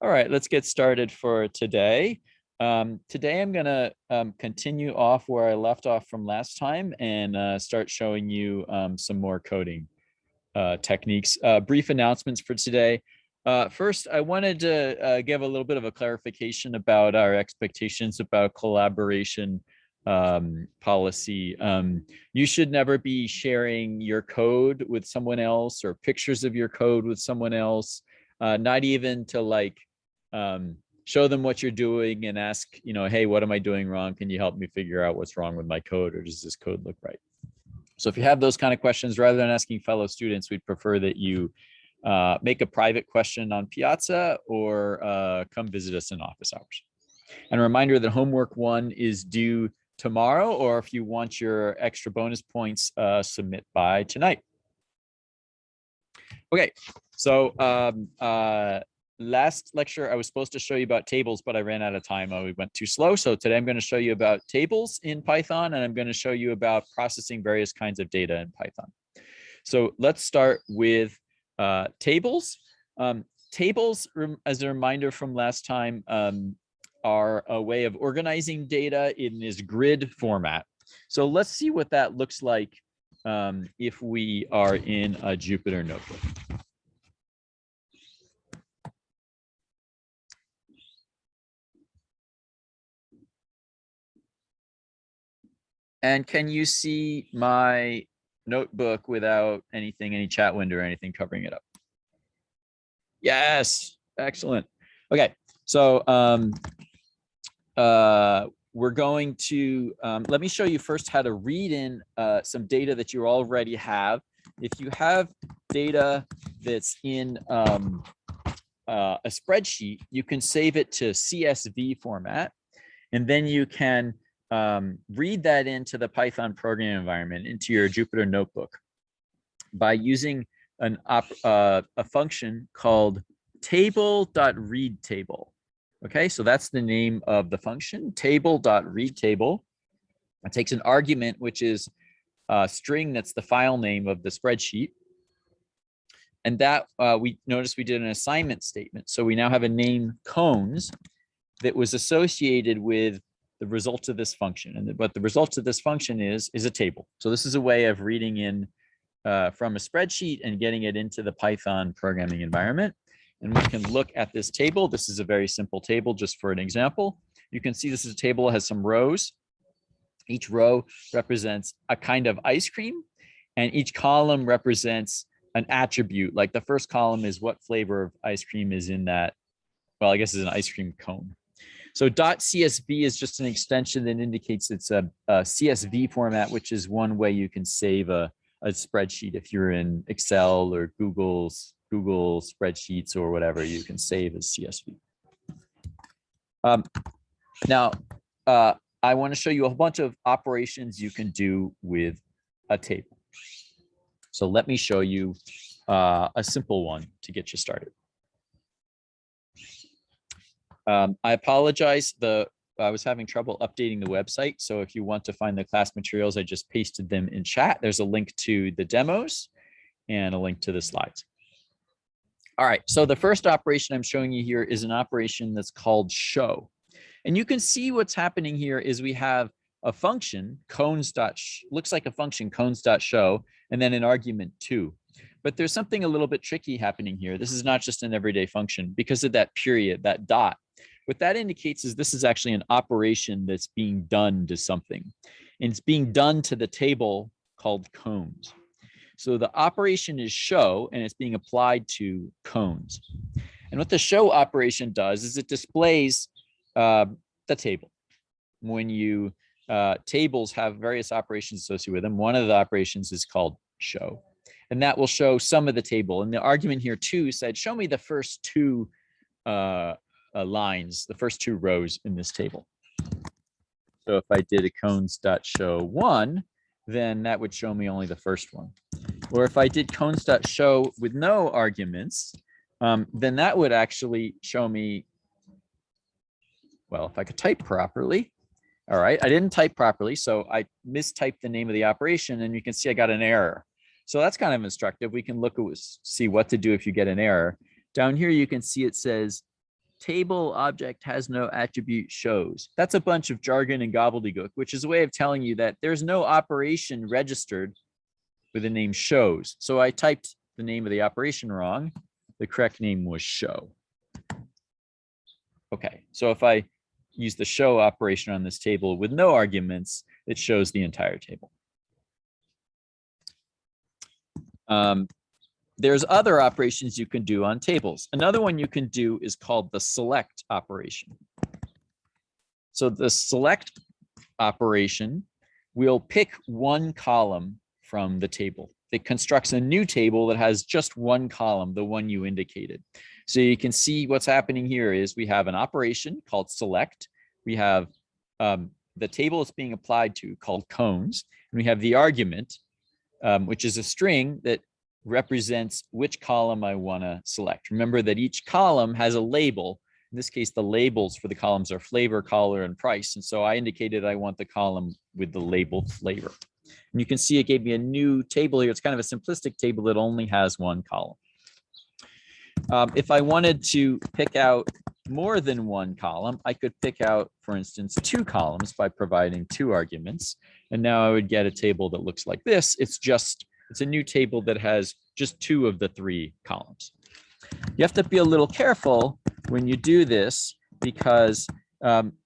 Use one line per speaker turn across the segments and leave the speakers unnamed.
All right, let's get started for today. Today I'm going to continue off where I left off from last time and start showing you some more coding techniques. Brief announcements for today. First, I wanted to give a little bit of a clarification about our expectations about collaboration policy. You should never be sharing your code with someone else or pictures of your code with someone else, not even to show them what you're doing and ask, hey, what am I doing wrong? Can you help me figure out what's wrong with my code, or does this code look right? So if you have those kind of questions, rather than asking fellow students, we'd prefer that you make a private question on Piazza or come visit us in office hours. And a reminder that homework 1 is due tomorrow, or if you want your extra bonus points, submit by tonight. Okay, so last lecture I was supposed to show you about tables, but I ran out of time. We went too slow. So today I'm going to show you about tables in Python, and I'm going to show you about processing various kinds of data in Python. So let's start with tables. Tables, as a reminder from last time, are a way of organizing data in this grid format. So let's see what that looks like if we are in a Jupyter Notebook. And can you see my notebook without anything, any chat window or anything covering it up? Yes, excellent. Okay, so we're going to, let me show you first how to read in some data that you already have. If you have data that's in a spreadsheet, you can save it to CSV format, and then you can read that into the Python programming environment, into your Jupyter Notebook, by using a function called table.readTable. Okay, so that's the name of the function, table.readTable. It takes an argument, which is a string that's the file name of the spreadsheet. And that we noticed we did an assignment statement. So we now have a name cones that was associated with the result of this function. And what the result of this function is a table. So this is a way of reading in from a spreadsheet and getting it into the Python programming environment. And we can look at this table. This is a very simple table, just for an example. You can see this is a table that has some rows. Each row represents a kind of ice cream, and each column represents an attribute. Like the first column is what flavor of ice cream is in that, well, I guess it's an ice cream cone. So .csv is just an extension that indicates it's a CSV format, which is one way you can save a spreadsheet. If you're in Excel or Google spreadsheets or whatever, you can save as CSV. Now, I want to show you a bunch of operations you can do with a table. So let me show you a simple one to get you started. I apologize. I was having trouble updating the website. So if you want to find the class materials, I just pasted them in chat. There's a link to the demos and a link to the slides. All right, so the first operation I'm showing you here is an operation that's called show. And you can see what's happening here is we have a function, looks like a function, cones.show, and then an argument 2. But there's something a little bit tricky happening here. This is not just an everyday function because of that period, that dot. What that indicates is this is actually an operation that's being done to something. And it's being done to the table called cones. So the operation is show, and it's being applied to cones. And what the show operation does is it displays the table. When you tables have various operations associated with them, one of the operations is called show. And that will show some of the table. And the argument here too said, show me the first 2 lines, the first 2 rows in this table. So if I did a cones.show1, then that would show me only the first one. Or if I did cones.show with no arguments, then that would actually show me, well, if I could type properly. All right, I didn't type properly, so I mistyped the name of the operation, and you can see I got an error. So that's kind of instructive. We can look at see what to do if you get an error. Down here, you can see it says table object has no attribute shows. That's a bunch of jargon and gobbledygook, which is a way of telling you that there's no operation registered with the name shows. So I typed the name of the operation wrong. The correct name was show. Okay, so if I use the show operation on this table with no arguments, it shows the entire table. There's other operations you can do on tables. Another one you can do is called the select operation. So the select operation will pick one column from the table. It constructs a new table that has just one column, the one you indicated. So you can see what's happening here is we have an operation called select. We have the table it's being applied to called cones. And we have the argument, which is a string that represents which column I want to select. Remember that each column has a label. In this case, the labels for the columns are flavor, color, and price. And so I indicated I want the column with the label flavor. And you can see it gave me a new table here. It's kind of a simplistic table that only has one column. If I wanted to pick out more than one column, I could pick out, for instance, two columns by providing two arguments. And now I would get a table that looks like this. It's a new table that has just two of the three columns. You have to be a little careful when you do this because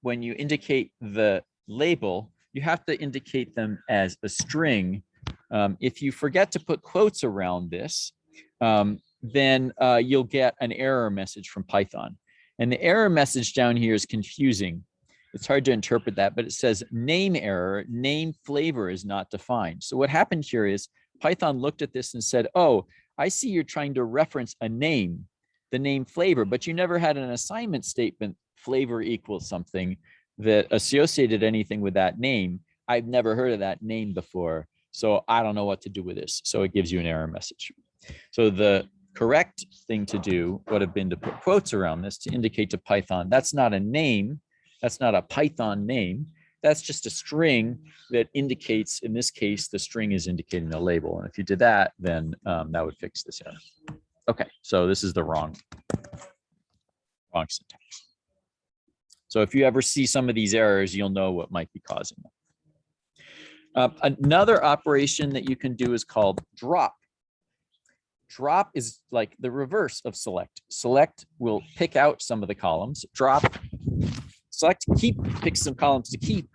when you indicate the label, you have to indicate them as a string. If you forget to put quotes around this, then you'll get an error message from Python. And the error message down here is confusing. It's hard to interpret that, but it says name error, name flavor is not defined. So what happened here is Python looked at this and said, oh, I see you're trying to reference a name, the name flavor, but you never had an assignment statement, flavor equals something that associated anything with that name. I've never heard of that name before, so I don't know what to do with this. So it gives you an error message. So the correct thing to do would have been to put quotes around this to indicate to Python, that's not a name, that's not a Python name. That's just a string that indicates, in this case, the string is indicating the label. And if you did that, then that would fix this error. Okay, so this is the wrong syntax. So if you ever see some of these errors, you'll know what might be causing them. Another operation that you can do is called drop. Drop is like the reverse of select. Select will pick out some of the columns. Drop, select, keep, pick some columns to keep.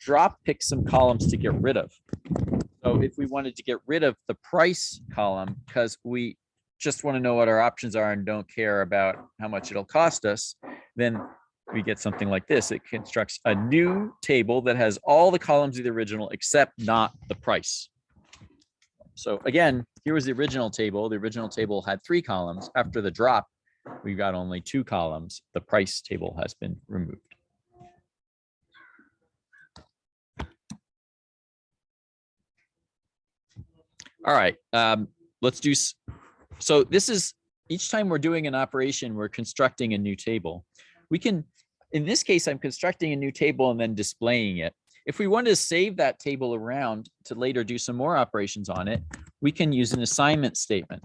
Drop, pick some columns to get rid of. So if we wanted to get rid of the price column, because we just want to know what our options are and don't care about how much it'll cost us, then we get something like this. It constructs a new table that has all the columns of the original except not the price. So again, here was the original table. The original table had 3 columns. After the drop, we've got only 2 columns. The price table has been removed. All right, let's do, so this is, each time we're doing an operation, we're constructing a new table. We can, in this case, I'm constructing a new table and then displaying it. If we want to save that table around to later do some more operations on it, we can use an assignment statement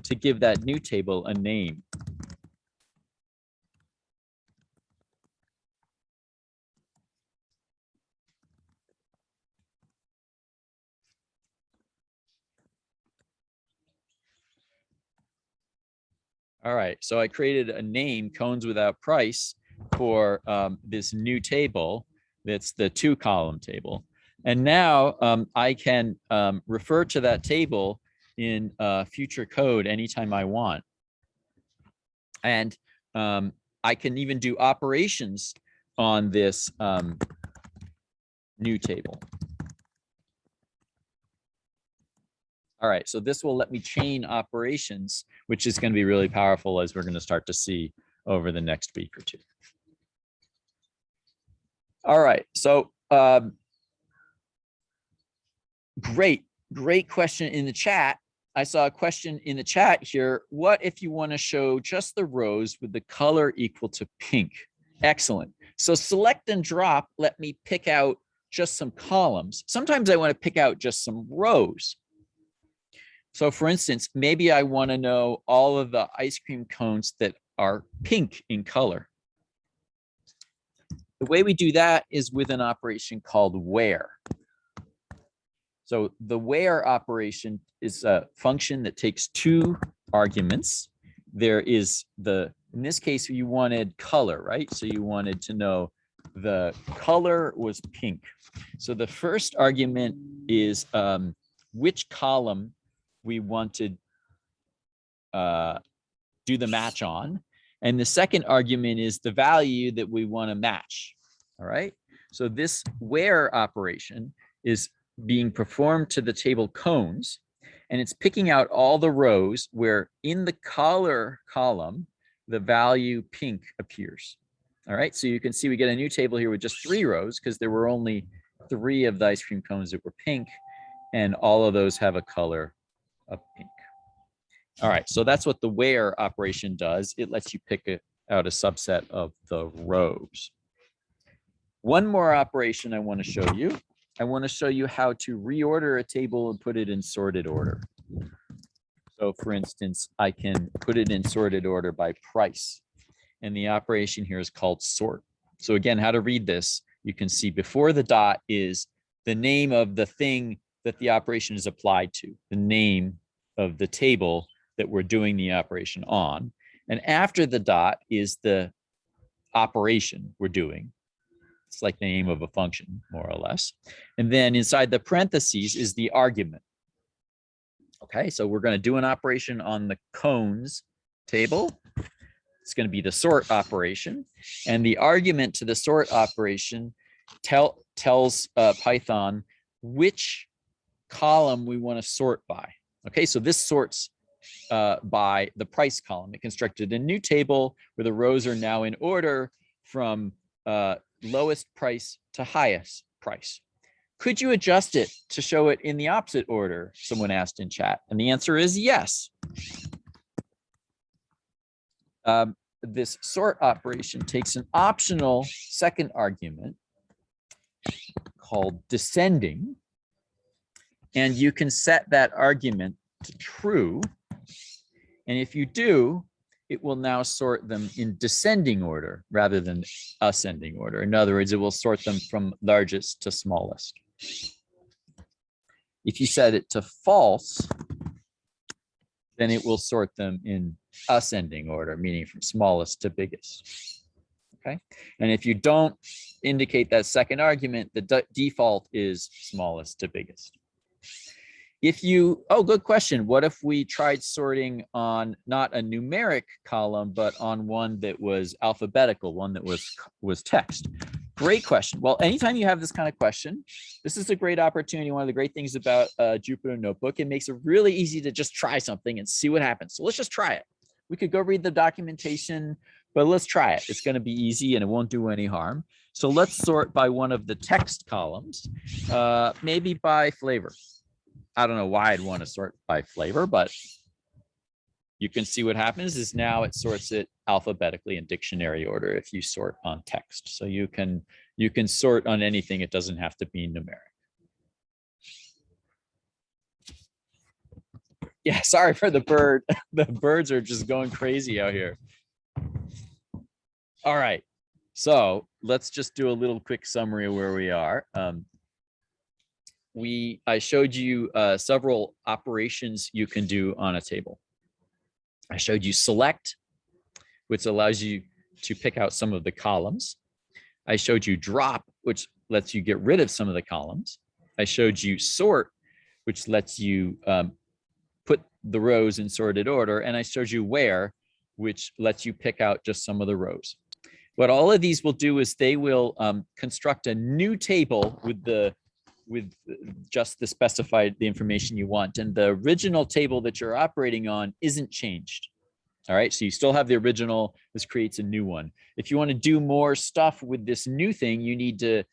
to give that new table a name. All right, so I created a name, cones without price, for this new table. That's the 2-column table. And now I can refer to that table in future code anytime I want. And I can even do operations on this new table. All right, so this will let me chain operations, which is going to be really powerful as we're going to start to see over the next week or 2. All right, so great question in the chat. I saw a question in the chat here. What if you want to show just the rows with the color equal to pink? Excellent. So select and drop let me pick out just some columns. Sometimes I want to pick out just some rows. So for instance, maybe I want to know all of the ice cream cones that are pink in color. The way we do that is with an operation called where. So the where operation is a function that takes two arguments. There is in this case, you wanted color, right? So you wanted to know the color was pink. So the first argument is which column we want to do the match on. And the second argument is the value that we want to match. All right. So this where operation is being performed to the table cones, and it's picking out all the rows where in the color column, the value pink appears. All right. So you can see we get a new table here with just 3 rows because there were only 3 of the ice cream cones that were pink, and all of those have a color of pink. All right, so that's what the where operation does. It lets you pick out a subset of the rows. One more operation I want to show you. I want to show you how to reorder a table and put it in sorted order. So for instance, I can put it in sorted order by price. And the operation here is called sort. So again, how to read this, you can see before the dot is the name of the thing that the operation is applied to, the name of the table that we're doing the operation on. And after the dot is the operation we're doing. It's like the name of a function, more or less. And then inside the parentheses is the argument. Okay, so we're going to do an operation on the cones table. It's going to be the sort operation. And the argument to the sort operation tells Python which column we want to sort by. Okay, so this sorts by the price column. It constructed a new table where the rows are now in order from lowest price to highest price. Could you adjust it to show it in the opposite order? Someone asked in chat, and the answer is yes. This sort operation takes an optional second argument called descending, and you can set that argument to true. And if you do, it will now sort them in descending order rather than ascending order. In other words, it will sort them from largest to smallest. If you set it to false, then it will sort them in ascending order, meaning from smallest to biggest. Okay. And if you don't indicate that second argument, the default is smallest to biggest. If you, oh, good question. What if we tried sorting on not a numeric column, but on one that was alphabetical, one that was text? Great question. Well, anytime you have this kind of question, this is a great opportunity. One of the great things about Jupyter Notebook, it makes it really easy to just try something and see what happens. So let's just try it. We could go read the documentation, but let's try it. It's going to be easy and it won't do any harm. So let's sort by one of the text columns, maybe by flavor. I don't know why I'd want to sort by flavor, but you can see what happens is now it sorts it alphabetically in dictionary order if you sort on text. So you can sort on anything. It doesn't have to be numeric. Yeah, sorry for the bird. The birds are just going crazy out here. All right, so let's just do a little quick summary of where we are. I showed you several operations you can do on a table. I showed you select, which allows you to pick out some of the columns. I showed you drop, which lets you get rid of some of the columns. I showed you sort, which lets you put the rows in sorted order. And I showed you where, which lets you pick out just some of the rows. What all of these will do is they will construct a new table with just the specified the information you want, and the original table that you're operating on isn't changed. All right, so you still have the original. This creates a new one. If you want to do more stuff with this new thing, you need to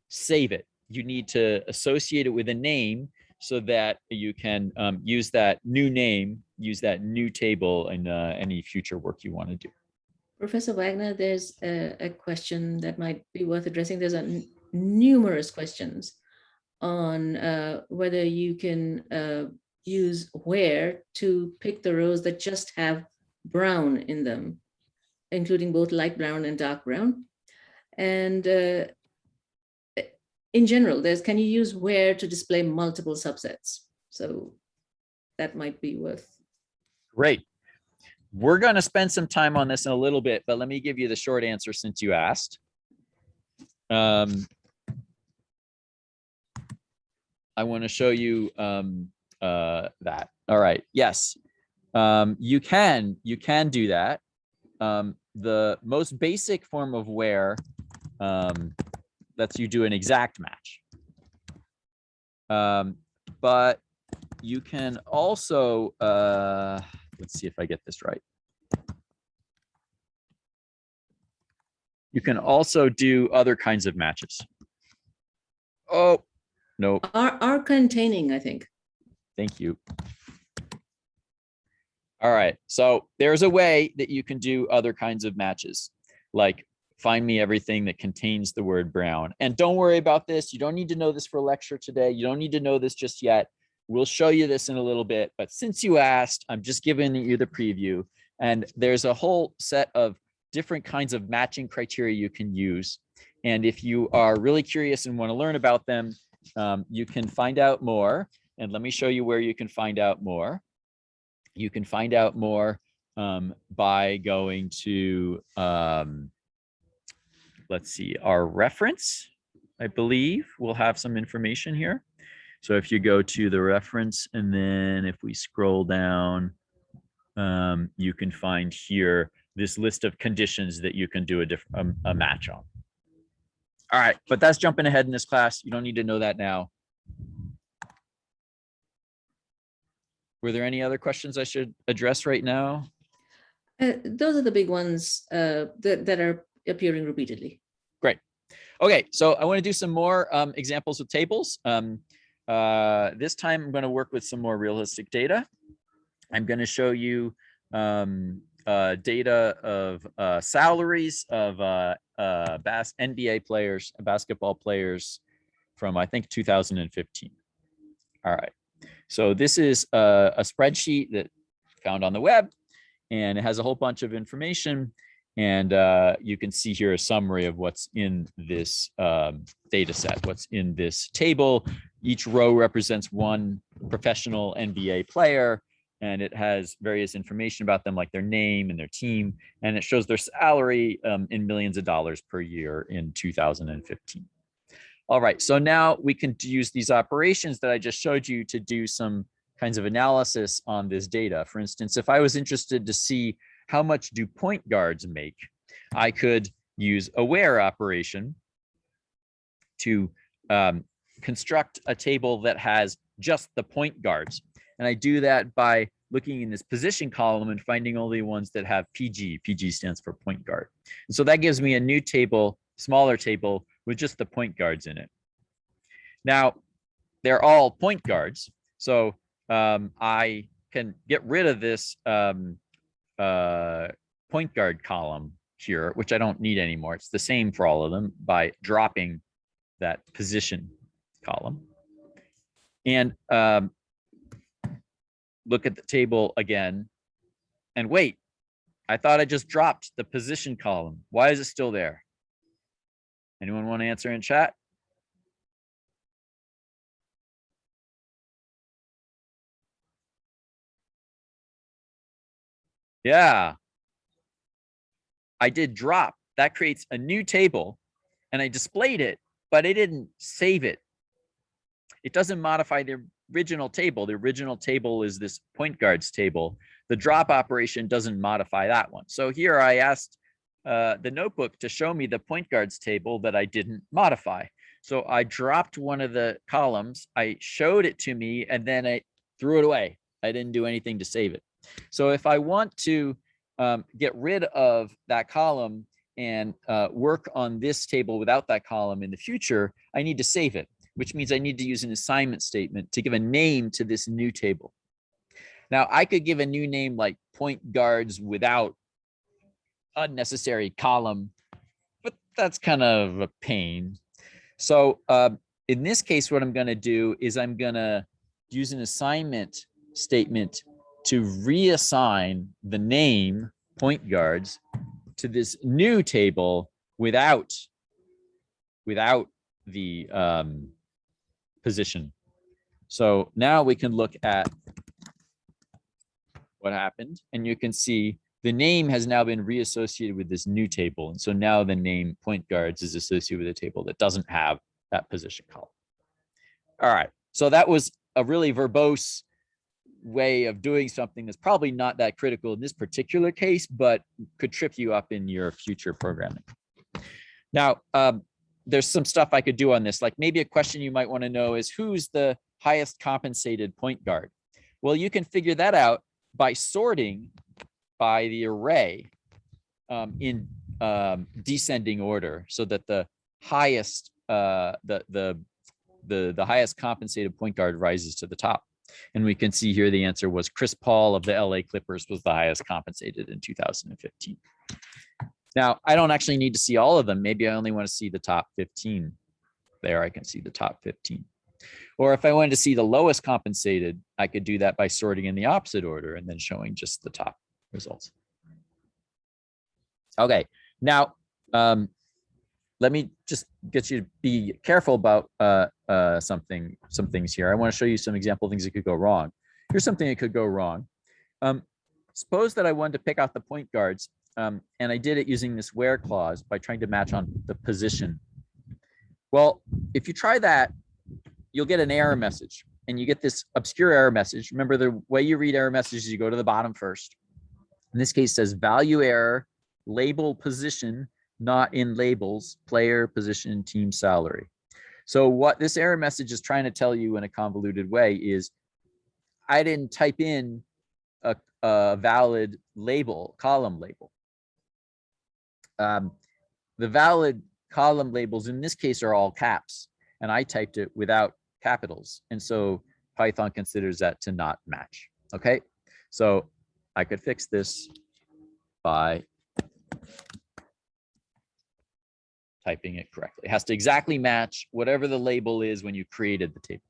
save it. You need to associate it with a name so that you can use that new name, use that new table in any future work you want to do.
Professor Wagner, there's a question that might be worth addressing. There's numerous questions on whether you can use where to pick the rows that just have brown in them. including both light brown and dark brown. And in general, can you use where to display multiple subsets? So that might be worth.
Great. We're going to spend some time on this in a little bit, but let me give you the short answer since you asked. I want to show you that. All right. Yes, you can do that. The most basic form of where lets you do an exact match. But you can also, let's see if I get this right. You can also do other kinds of matches. Oh, no.
Are containing, I think.
Thank you. All right. So there's a way that you can do other kinds of matches, like find me everything that contains the word brown. And don't worry about this. You don't need to know this for a lecture today. You don't need to know this just yet. We'll show you this in a little bit. But since you asked, I'm just giving you the preview. And there's a whole set of different kinds of matching criteria you can use. And if you are really curious and want to learn about them, you can find out more. And let me show you where you can find out more. You can find out more by going to, let's see, our reference, I believe we'll have some information here. So if you go to the reference, and then if we scroll down, you can find here this list of conditions that you can do a match on. All right, but that's jumping ahead in this class. You don't need to know that now. Were there any other questions I should address right now?
Those are the big ones that are appearing repeatedly.
Great. Okay, so I want to do some more examples of tables. This time I'm going to work with some more realistic data. I'm going to show you data of salaries of NBA players, basketball players from, I think, 2015. All right. So this is a spreadsheet that found on the web, and it has a whole bunch of information. And you can see here a summary of what's in this data set, what's in this table. Each row represents one professional NBA player, and it has various information about them, like their name and their team. And it shows their salary in millions of dollars per year in 2015. All right, so now we can use these operations that I just showed you to do some kinds of analysis on this data. For instance, if I was interested to see how much do point guards make, I could use a where operation to construct a table that has just the point guards. And I do that by looking in this position column and finding only ones that have PG. PG stands for point guard. And so that gives me a new table, smaller table, with just the point guards in it. Now, they're all point guards. So I can get rid of this point guard column here, which I don't need anymore. It's the same for all of them, by dropping that position column. And look at the table again. And wait, I thought I just dropped the position column. Why is it still there? Anyone want to answer in chat? Yeah, I did drop. That creates a new table, and I displayed it, but I didn't save it. It doesn't modify the original table. The original table is this point guards table. The drop operation doesn't modify that one. So here I asked the notebook to show me the point guards table that I didn't modify. So I dropped one of the columns, I showed it to me, and then I threw it away. I didn't do anything to save it. So if I want to get rid of that column and work on this table without that column in the future, I need to save it, which means I need to use an assignment statement to give a name to this new table. Now, I could give a new name like point guards without unnecessary column, but that's kind of a pain. So in this case, what I'm going to do is I'm going to use an assignment statement to reassign the name point guards to this new table without the position. So now we can look at what happened, and you can see the name has now been reassociated with this new table. And so now the name point guards is associated with a table that doesn't have that position column. All right, so that was a really verbose way of doing something that's probably not that critical in this particular case, but could trip you up in your future programming. Now, there's some stuff I could do on this. Like maybe a question you might want to know is who's the highest compensated point guard? Well, you can figure that out by sorting by the array in descending order, so that the highest the highest compensated point guard rises to the top. And we can see here the answer was Chris Paul of the LA Clippers was the highest compensated in 2015. Now, I don't actually need to see all of them. Maybe I only want to see the top 15. There, I can see the top 15. Or if I wanted to see the lowest compensated, I could do that by sorting in the opposite order and then showing just the top results. Okay, now let me just get you to be careful about some things here. I want to show you some example things that could go wrong. Here's something that could go wrong. Suppose that I wanted to pick out the point guards, and I did it using this where clause by trying to match on the position. Well, if you try that, you'll get an error message, and you get this obscure error message. Remember, the way you read error messages, you go to the bottom first. In this case, it says value error, label position, not in labels, player, position, team salary. So what this error message is trying to tell you in a convoluted way is I didn't type in a valid label, column label. The valid column labels in this case are all caps, and I typed it without capitals. And so Python considers that to not match. Okay, so I could fix this by typing it correctly. It has to exactly match whatever the label is when you created the table.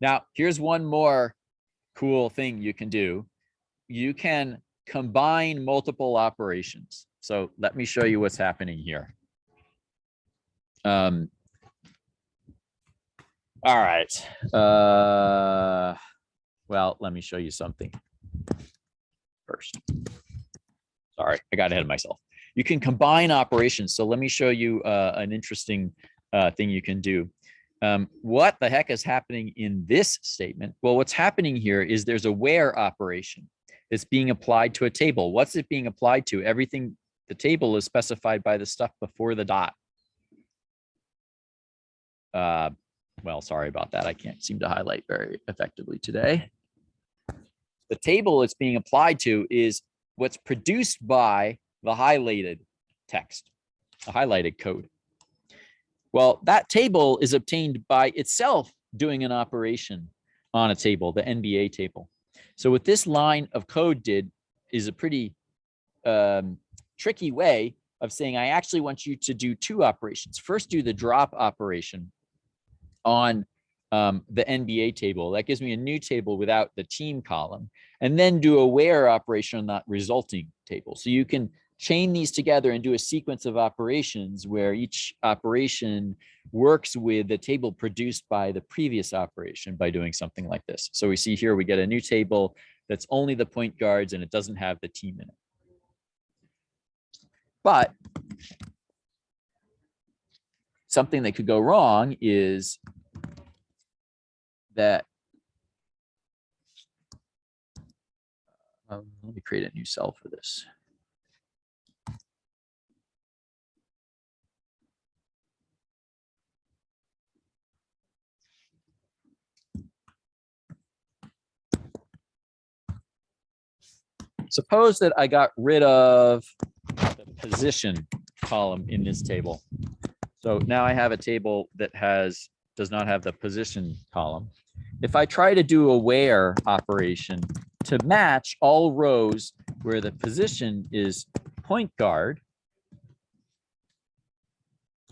Now, here's one more cool thing you can do. You can combine multiple operations. So let me show you what's happening here. All right. Well, let me show you something first. Sorry, I got ahead of myself. You can combine operations. So let me show you an interesting thing you can do. What the heck is happening in this statement? Well, what's happening here is there's a where operation that's being applied to a table. What's it being applied to? Everything, the table is specified by the stuff before the dot. Well, sorry about that. I can't seem to highlight very effectively today. The table it's being applied to is what's produced by the highlighted text, the highlighted code. Well, that table is obtained by itself doing an operation on a table, the NBA table. So what this line of code did is a pretty tricky way of saying, I actually want you to do two operations. First, do the drop operation on the NBA table. That gives me a new table without the team column, and then do a where operation on that resulting table. So you can chain these together and do a sequence of operations where each operation works with the table produced by the previous operation by doing something like this. So we see here, we get a new table that's only the point guards and it doesn't have the team in it. But something that could go wrong is that, let me create a new cell for this. Suppose that I got rid of the position column in this table. So now I have a table that does not have the position column. If I try to do a where operation to match all rows where the position is point guard,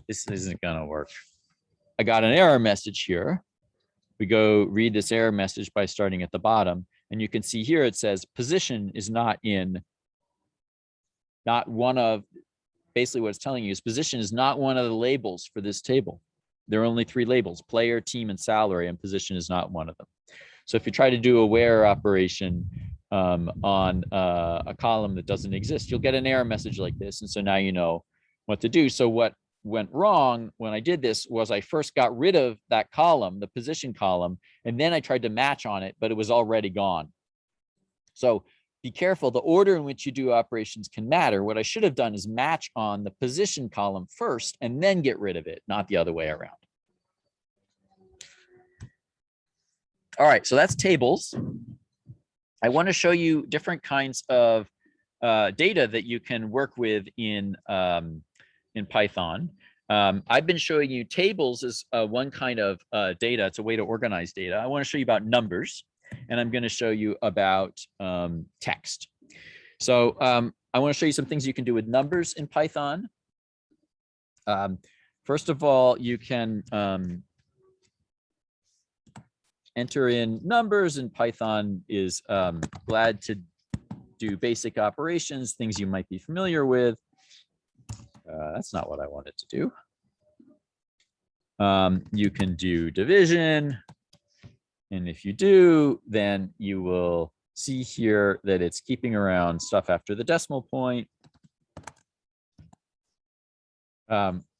this isn't going to work. I got an error message here. We go read this error message by starting at the bottom. And you can see here it says position is not in not one of, basically what it's telling you is position is not one of the labels for this table. There are only 3 labels: player, team, and salary, and position is not one of them. So if you try to do a where operation on a column that doesn't exist, you'll get an error message like this. And so now you know what to do. So what went wrong when I did this was I first got rid of that column, the position column, and then I tried to match on it, but it was already gone. So be careful. The order in which you do operations can matter. What I should have done is match on the position column first and then get rid of it, not the other way around. All right, so that's tables. I want to show you different kinds of data that you can work with in Python. I've been showing you tables as one kind of data. It's a way to organize data. I want to show you about numbers, and I'm going to show you about text. So I want to show you some things you can do with numbers in Python. First of all, you can enter in numbers, and Python is glad to do basic operations, things you might be familiar with. That's not what I wanted to do. You can do division. And if you do, then you will see here that it's keeping around stuff after the decimal point.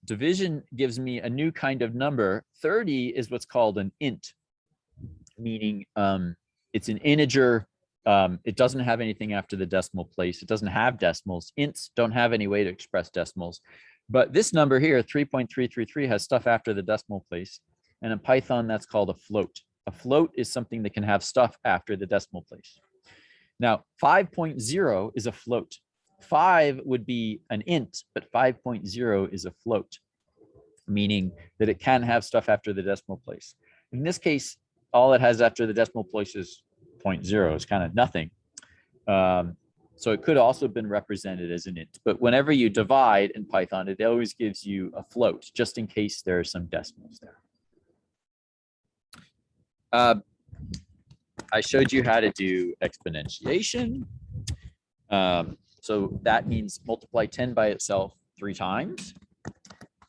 Division gives me a new kind of number. 30 is what's called an int, meaning it's an integer. It doesn't have anything after the decimal place. It doesn't have decimals. Ints don't have any way to express decimals. But this number here, 3.333, has stuff after the decimal place. And in Python, that's called a float. A float is something that can have stuff after the decimal place. Now, 5.0 is a float. 5 would be an int, but 5.0 is a float, meaning that it can have stuff after the decimal place. In this case, all it has after the decimal place is 0.0. It's kind of nothing. So it could also have been represented as an int, but whenever you divide in Python, it always gives you a float, just in case there are some decimals there. I showed you how to do exponentiation. So that means multiply 10 by itself 3 times.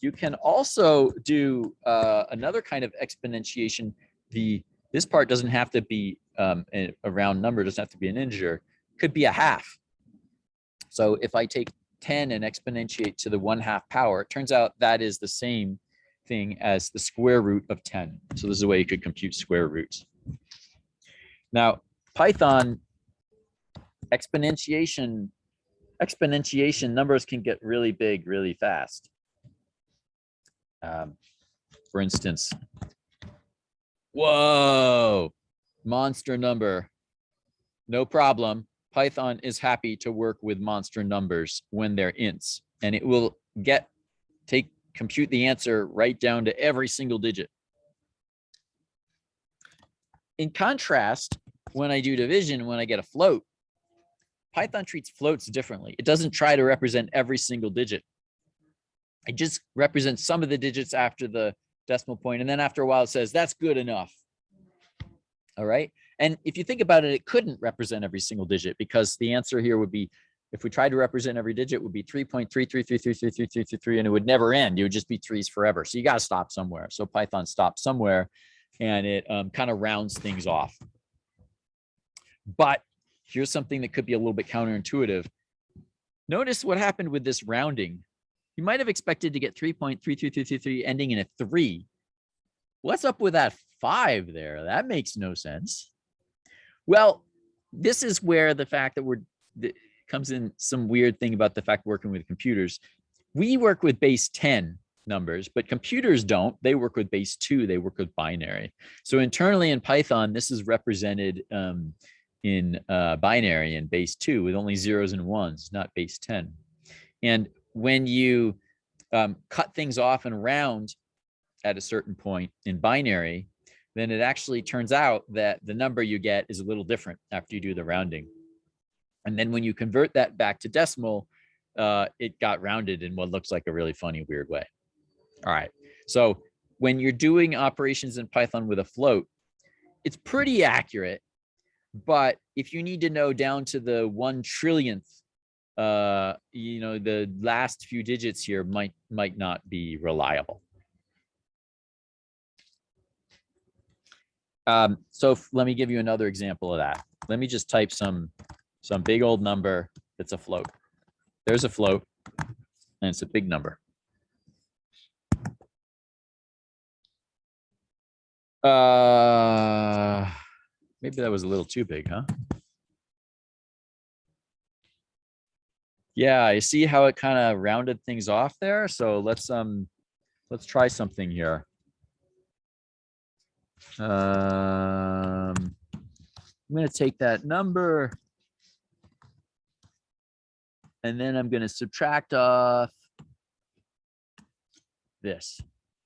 You can also do another kind of exponentiation. This part doesn't have to be a round number, doesn't have to be an integer. It could be a half. So if I take 10 and exponentiate to the 1/2 power, it turns out that is the same thing as the square root of 10. So this is a way you could compute square roots. Now, Python exponentiation numbers can get really big really fast. For instance, whoa, monster number. No problem. Python is happy to work with monster numbers when they're ints, and it will compute the answer right down to every single digit. In contrast, when I do division, when I get a float, Python treats floats differently. It doesn't try to represent every single digit. It just represents some of the digits after the decimal point, and then after a while it says, that's good enough. All right. And if you think about it, it couldn't represent every single digit, because the answer here would be, if we tried to represent every digit, would be 3.333333333, and it would never end. It would just be 3s forever. So you got to stop somewhere. So Python stops somewhere, and it kind of rounds things off. But here's something that could be a little bit counterintuitive. Notice what happened with this rounding. You might have expected to get 3.33333 ending in a 3. What's up with that 5 there? That makes no sense. Well, this is where the fact that comes in some weird thing about the fact working with computers. We work with base 10 numbers, but computers don't. They work with base 2. They work with binary. So internally in Python, this is represented in binary and base 2 with only 0s and 1s, not base 10. And when you cut things off and round at a certain point in binary, then it actually turns out that the number you get is a little different after you do the rounding. And then when you convert that back to decimal, it got rounded in what looks like a really funny, weird way. All right. So when you're doing operations in Python with a float, it's pretty accurate. But if you need to know down to the 1 trillionth you know, the last few digits here might not be reliable. So let me give you another example of that. Let me just type some big old number that's a float. There's a float, and it's a big number. Maybe that was a little too big, huh? Yeah, you see how it kind of rounded things off there? So let's try something here. I'm going to take that number and then I'm going to subtract off this.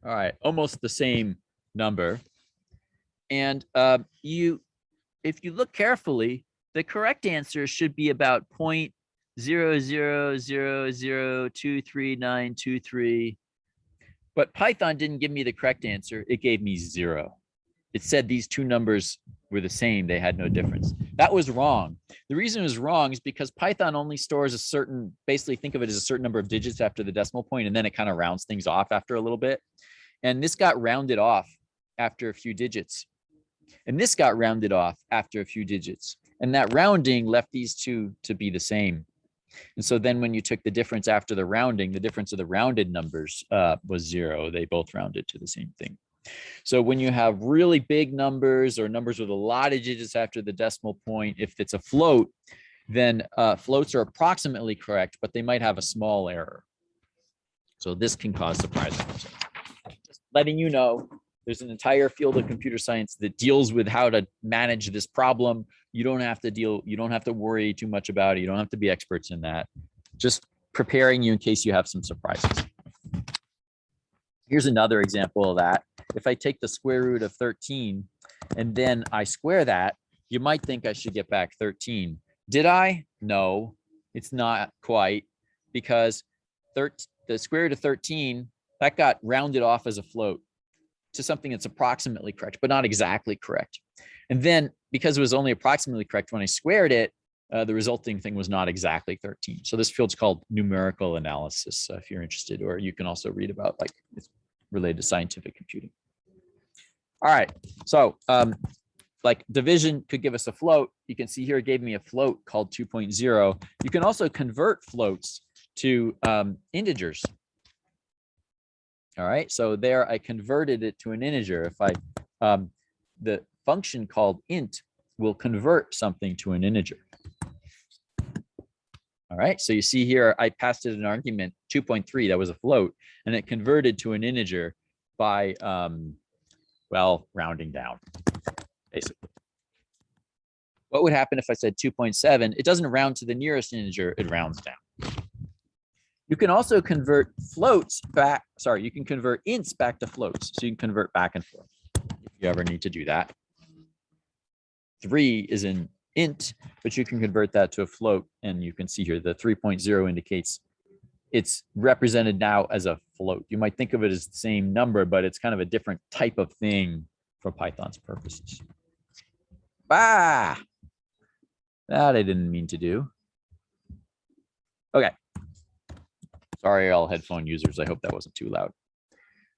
All right, almost the same number. And if you look carefully, the correct answer should be about 0.0000233923. But Python didn't give me the correct answer. It gave me 0. It said these two numbers were the same. They had no difference. That was wrong. The reason it was wrong is because Python only stores a certain, basically think of it as a certain number of digits after the decimal point, and then it kind of rounds things off after a little bit. And this got rounded off after a few digits. And this got rounded off after a few digits. And that rounding left these two to be the same. And so then when you took the difference after the rounding, the difference of the rounded numbers was 0. They both rounded to the same thing. So when you have really big numbers or numbers with a lot of digits after the decimal point, if it's a float, then floats are approximately correct, but they might have a small error. So this can cause surprises. Just letting you know, there's an entire field of computer science that deals with how to manage this problem. You don't have to worry too much about it. You don't have to be experts in that. Just preparing you in case you have some surprises. Here's another example of that. If I take the square root of 13 and then I square that, you might think I should get back 13. Did I? No, it's not quite, because the square root of 13, that got rounded off as a float to something that's approximately correct, but not exactly correct. And then because it was only approximately correct, when I squared it, the resulting thing was not exactly 13. So this field's called numerical analysis, if you're interested, or you can also read about, like, it's related to scientific computing. All right, so like division could give us a float. You can see here it gave me a float called 2.0. You can also convert floats to integers. All right, so there I converted it to an integer. If I, the function called int will convert something to an integer. All right, so you see here, I passed it an argument 2.3, that was a float, and it converted to an integer by, well, rounding down, basically. What would happen if I said 2.7? It doesn't round to the nearest integer, it rounds down. You can also convert floats back, sorry, you can convert ints back to floats. So you can convert back and forth if you ever need to do that. 3 is an int, but you can convert that to a float. And you can see here the 3.0 indicates it's represented now as a float. You might think of it as the same number, but it's kind of a different type of thing for Python's purposes. That I didn't mean to do. Okay. Sorry, all headphone users. I hope that wasn't too loud.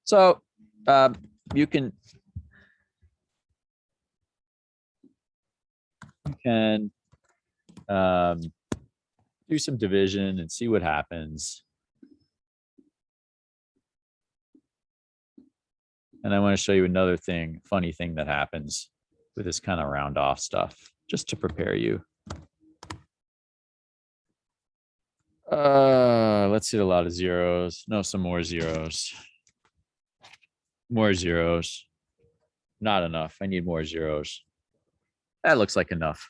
So you can do some division and see what happens. And I want to show you another thing, funny thing that happens with this kind of round off stuff, just to prepare you. Let's hit a lot of zeros. No, some more zeros. More zeros. Not enough. I need more zeros. That looks like enough.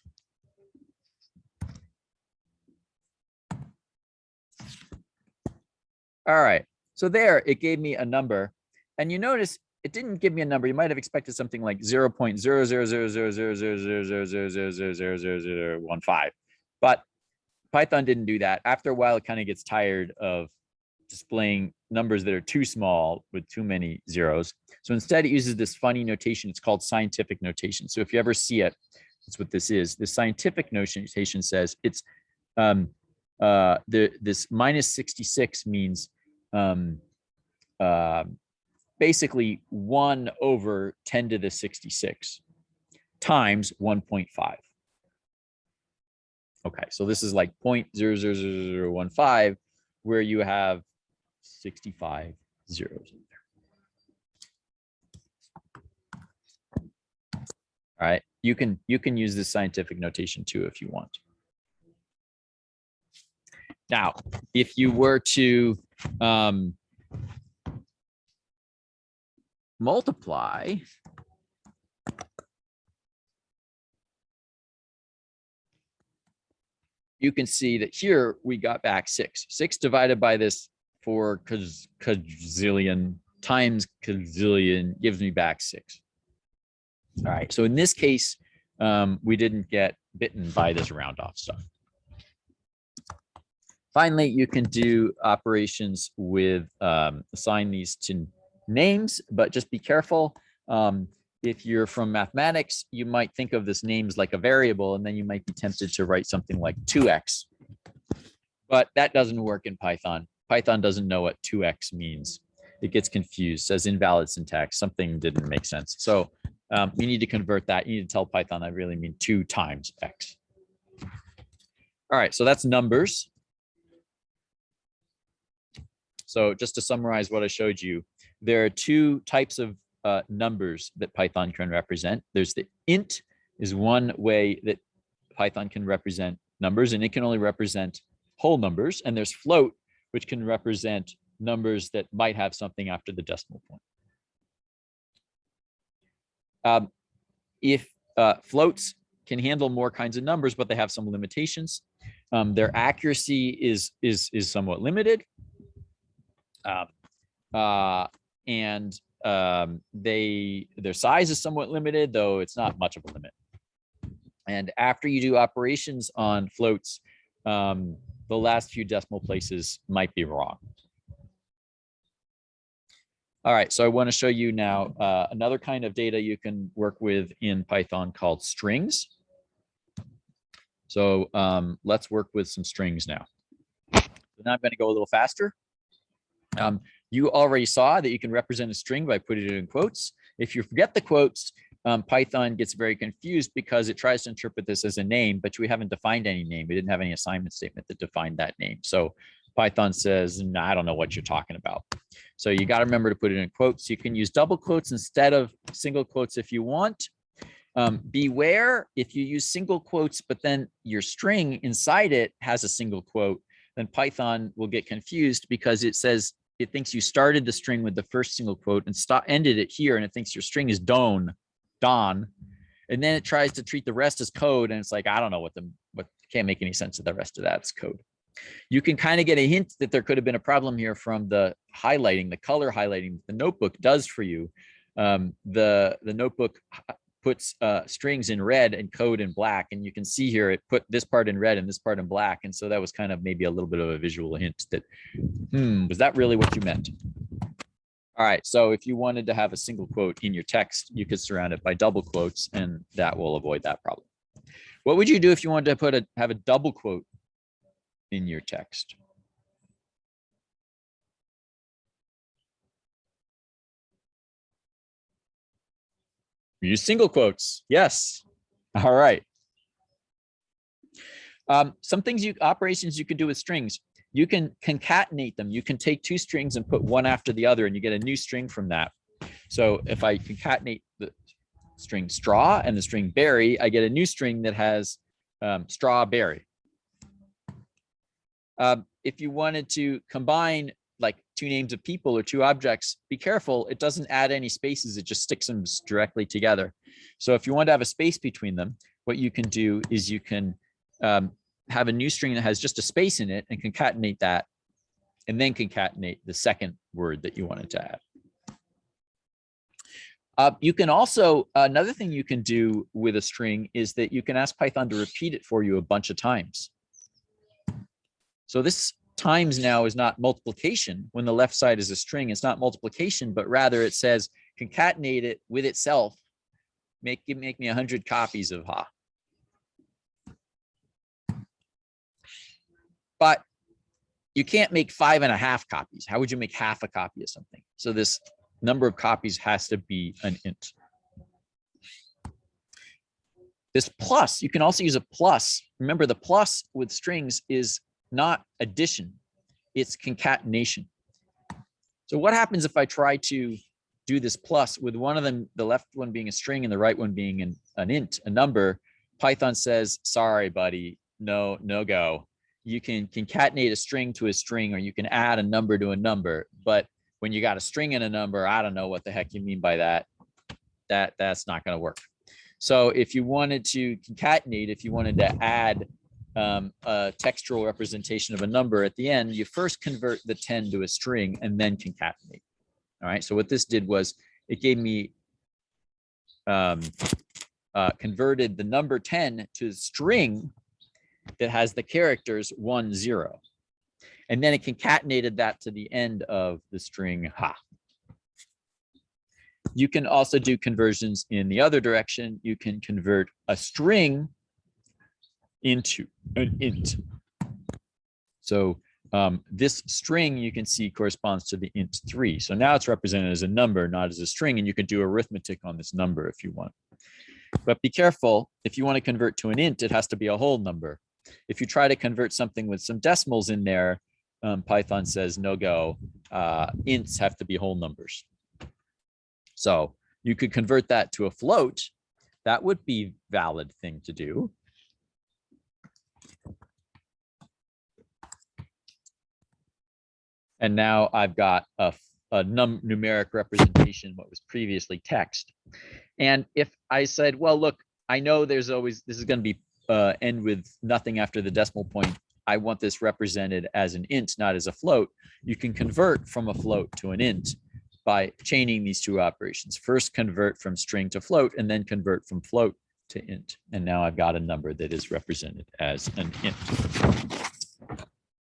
All right. So there, it gave me a number. And you notice it didn't give me a number. You might have expected something like 0.00000000000000015. But Python didn't do that. After a while, it kind of gets tired of displaying numbers that are too small with too many zeros. So instead, it uses this funny notation. It's called scientific notation. So if you ever see it, that's what this is. The scientific notation says it's this minus 66 means basically 1 over 10 to the 66 times 1.5. Okay, so this is like 0.00015, where you have 65 zeros in there. All right, you can use this scientific notation too if you want. Now, if you were to multiply you can see that here we got back 6. 6 divided by this 4 quadrillion times quadrillion gives me back 6. All right, so in this case, we didn't get bitten by this round off stuff. Finally, you can do operations with assign these to names, but just be careful. If you're from mathematics, you might think of this names like a variable, and then you might be tempted to write something like 2x. But that doesn't work in Python. Python doesn't know what 2x means. It gets confused, says invalid syntax, something didn't make sense. So you need to convert that. You need to tell Python I really mean 2 times x. All right, so that's numbers. So just to summarize what I showed you, there are 2 types of numbers that Python can represent. There's the int is one way that Python can represent numbers, and it can only represent whole numbers. And there's float, which can represent numbers that might have something after the decimal point. If floats can handle more kinds of numbers, but they have some limitations. Their accuracy is somewhat limited. And their size is somewhat limited, though it's not much of a limit. And after you do operations on floats, the last few decimal places might be wrong. All right, so I want to show you now another kind of data you can work with in Python called strings. So let's work with some strings now. So now I'm going to go a little faster. You already saw that you can represent a string by putting it in quotes. If you forget the quotes, Python gets very confused because it tries to interpret this as a name, but we haven't defined any name. We didn't have any assignment statement that defined that name. So Python says, nah, I don't know what you're talking about. So you got to remember to put it in quotes. You can use double quotes instead of single quotes if you want. Beware if you use single quotes, but then your string inside it has a single quote, then Python will get confused because it says, it thinks you started the string with the first single quote and ended it here, and it thinks your string is Don, and then it tries to treat the rest as code, and it's like, I don't know what can't make any sense of the rest of that. It's code. You can kind of get a hint that there could have been a problem here from the highlighting, the color highlighting the notebook does for you. The notebook puts strings in red and code in black, and you can see here it put this part in red and this part in black, and so that was kind of maybe a little bit of a visual hint that was that really what you meant? All right, so if you wanted to have a single quote in your text, you could surround it by double quotes, and that will avoid that problem. What would you do if you wanted to have a double quote in your text? Use single quotes. Yes. All right. Some operations you can do with strings. You can concatenate them. You can take 2 strings and put one after the other, and you get a new string from that. So if I concatenate the string straw and the string berry, I get a new string that has strawberry. If you wanted to combine like 2 names of people or 2 objects, be careful. It doesn't add any spaces. It just sticks them directly together. So if you want to have a space between them, what you can do is you can have a new string that has just a space in it and concatenate that, and then concatenate the second word that you wanted to add. You can also, another thing you can do with a string is that you can ask Python to repeat it for you a bunch of times. So this times now is not multiplication. When the left side is a string, it's not multiplication, but rather it says concatenate it with itself. Make me 100 copies of ha. but you can't make 5.5 copies. How would you make half a copy of something? So this number of copies has to be an int. This plus, you can also use a plus. Remember, the plus with strings is not addition, it's concatenation. So what happens if I try to do this plus with one of them, the left one being a string and the right one being an int, a number? Python says, sorry, buddy, no go. You can concatenate a string to a string, or you can add a number to a number. But when you got a string and a number, I don't know what the heck you mean by that. That's not going to work. So if you wanted to concatenate, if you wanted to add a textual representation of a number at the end, you first convert the 10 to a string and then concatenate. All right. So what this did was it gave me converted the number 10 to a string that has the characters 1, 0. And then it concatenated that to the end of the string ha. You can also do conversions in the other direction. You can convert a string into an int. So this string you can see corresponds to the int 3. So now it's represented as a number, not as a string, and you can do arithmetic on this number if you want. But be careful, if you want to convert to an int, it has to be a whole number. If you try to convert something with some decimals in there, Python says no go. Ints have to be whole numbers. So you could convert that to a float. That would be a valid thing to do. And now I've got a numeric representation, what was previously text. And if I said, well, look, I know there's always, this is going to be end with nothing after the decimal point. I want this represented as an int, not as a float. You can convert from a float to an int by chaining these two operations. First convert from string to float, and then convert from float to int. And now I've got a number that is represented as an int.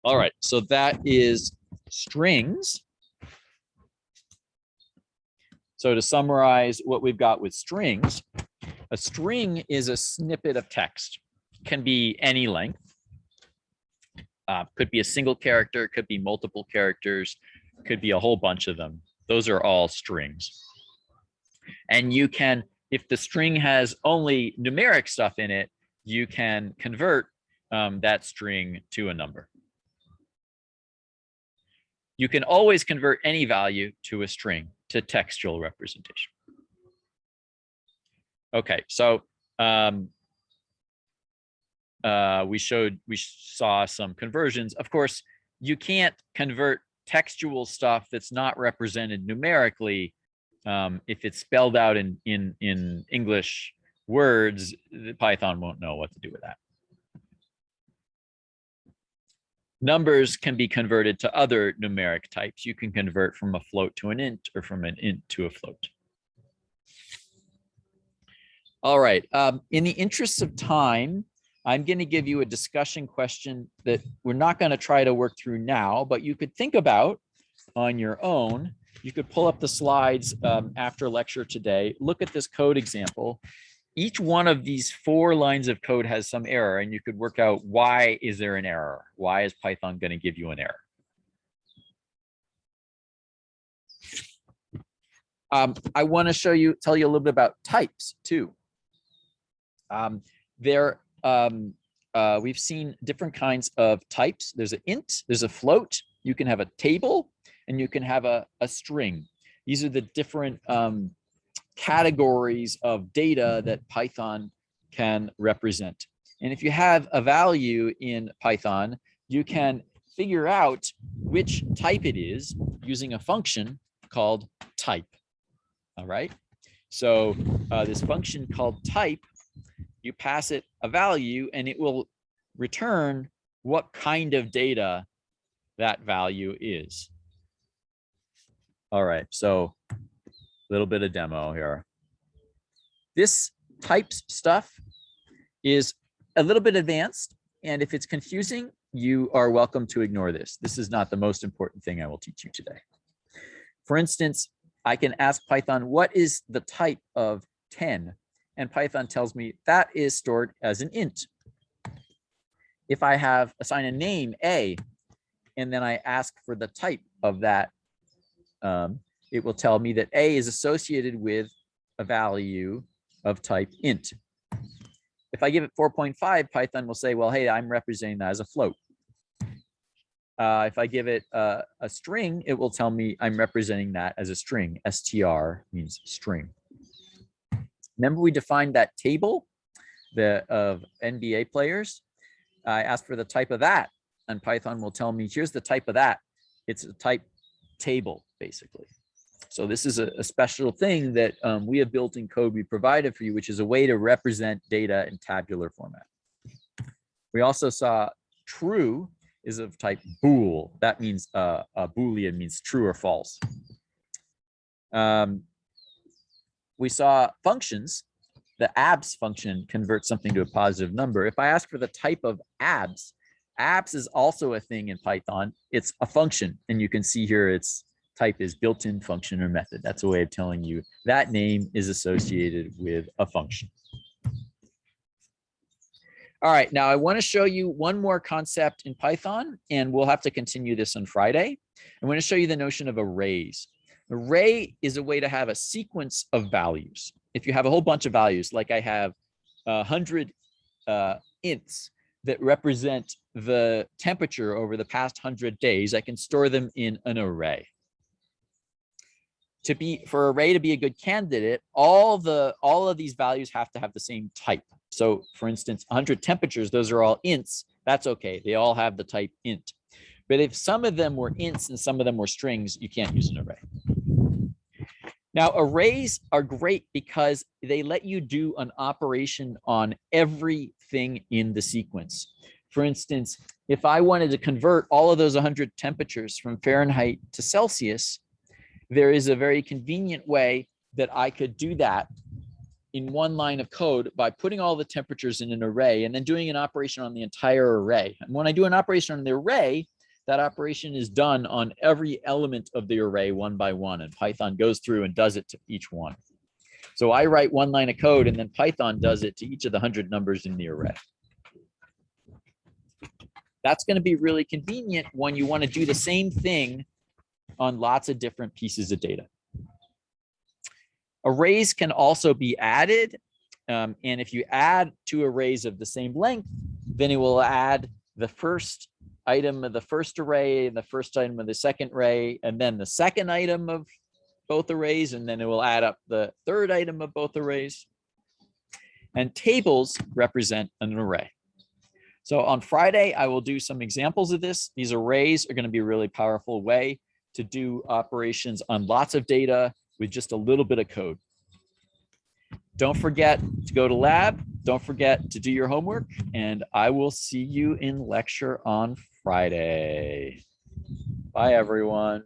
All right, so that is strings. So to summarize what we've got with strings, a string is a snippet of text. Can be any length. Could be a single character, could be multiple characters, could be a whole bunch of them. Those are all strings. And you can, if the string has only numeric stuff in it, you can convert that string to a number. You can always convert any value to a string, to textual representation. Okay, so we saw some conversions. Of course, you can't convert textual stuff that's not represented numerically. If it's spelled out in English words, Python won't know what to do with that. Numbers can be converted to other numeric types. You can convert from a float to an int, or from an int to a float. All right, in the interest of time, I'm going to give you a discussion question that we're not going to try to work through now, but you could think about on your own. You could pull up the slides after lecture today. Look at this code example. Each one of these 4 lines of code has some error, and you could work out, why is there an error? Why is Python going to give you an error? I want to tell you a little bit about types too. We've seen different kinds of types. There's an int, there's a float, you can have a table, and you can have a string. These are the different categories of data that Python can represent. And if you have a value in Python, you can figure out which type it is using a function called type. All right. So this function called type, you pass it a value and it will return what kind of data that value is. All right, so a little bit of demo here. This types stuff is a little bit advanced, and if it's confusing, you are welcome to ignore this. This is not the most important thing I will teach you today. For instance, I can ask Python, what is the type of 10? And Python tells me that is stored as an int. If I assign a name A, and then I ask for the type of that, it will tell me that A is associated with a value of type int. If I give it 4.5, Python will say, well, hey, I'm representing that as a float. If I give it a string, it will tell me I'm representing that as a string. str means string. Remember we defined that table of NBA players? I asked for the type of that, and Python will tell me, here's the type of that. It's a type table, basically. So this is a special thing that we have built in code we provided for you, which is a way to represent data in tabular format. We also saw true is of type bool. That means a Boolean means true or false. We saw functions. The abs function converts something to a positive number. If I ask for the type of abs is also a thing in Python. It's a function, and you can see here its type is built-in function or method. That's a way of telling you that name is associated with a function. All right, now I want to show you one more concept in Python, and we'll have to continue this on Friday. I'm going to show you the notion of arrays. Array is a way to have a sequence of values. If you have a whole bunch of values, like I have 100 ints that represent the temperature over the past 100 days, I can store them in an array. For array to be a good candidate, all of these values have to have the same type. So for instance, 100 temperatures, those are all ints. That's okay. They all have the type int. But if some of them were ints and some of them were strings, you can't use an array. Now, arrays are great because they let you do an operation on everything in the sequence. For instance, if I wanted to convert all of those 100 temperatures from Fahrenheit to Celsius, there is a very convenient way that I could do that in one line of code by putting all the temperatures in an array and then doing an operation on the entire array. And when I do an operation on the array, that operation is done on every element of the array one by one, and Python goes through and does it to each one. So I write one line of code, and then Python does it to each of the 100 numbers in the array. That's going to be really convenient when you want to do the same thing on lots of different pieces of data. Arrays can also be added, and if you add two arrays of the same length, then it will add the first item of the first array and the first item of the second array, and then the second item of both arrays, and then it will add up the third item of both arrays. And tables represent an array. So on Friday, I will do some examples of this. These arrays are going to be a really powerful way to do operations on lots of data with just a little bit of code. Don't forget to go to lab. Don't forget to do your homework, and I will see you in lecture on Friday. Bye, everyone.